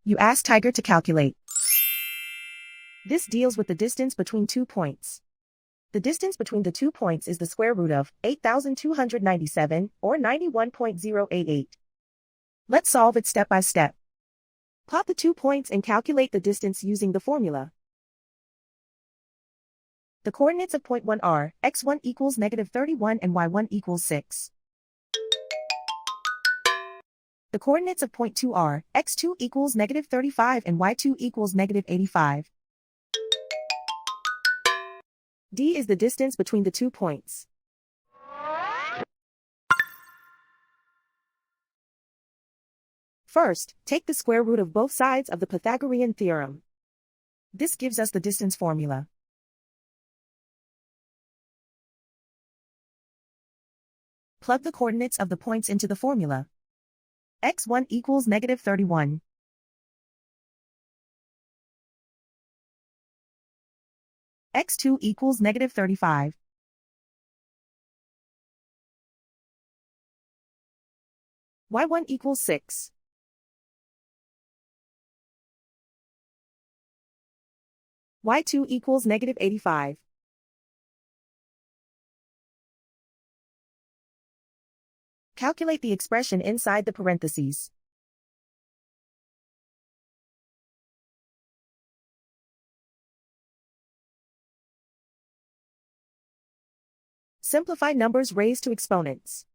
You ask Tiger to calculate. This deals with the distance between 2 points. The distance between the 2 points is the square root of 8,297, or 91.088. Let's solve it step by step. Plot the 2 points and calculate the distance using the formula. The coordinates of point 1 are x1 equals -31 and y1 equals 6. The coordinates of point 2 are x2 equals -35 and y2 equals -85. D is the distance between the 2 points. First, take the square root of both sides of the Pythagorean theorem. This gives us the distance formula. Plug the coordinates of the points into the formula. x1 equals -31. x2 equals -35. y1 equals 6. y2 equals -85. Calculate the expression inside the parentheses. Simplify numbers raised to exponents.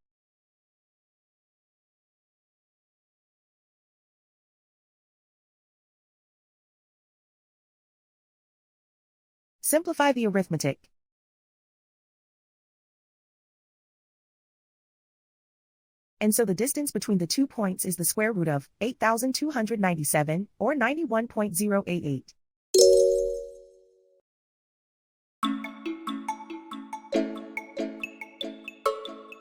Simplify the arithmetic. And so the distance between the 2 points is the square root of 8,297, or 91.088.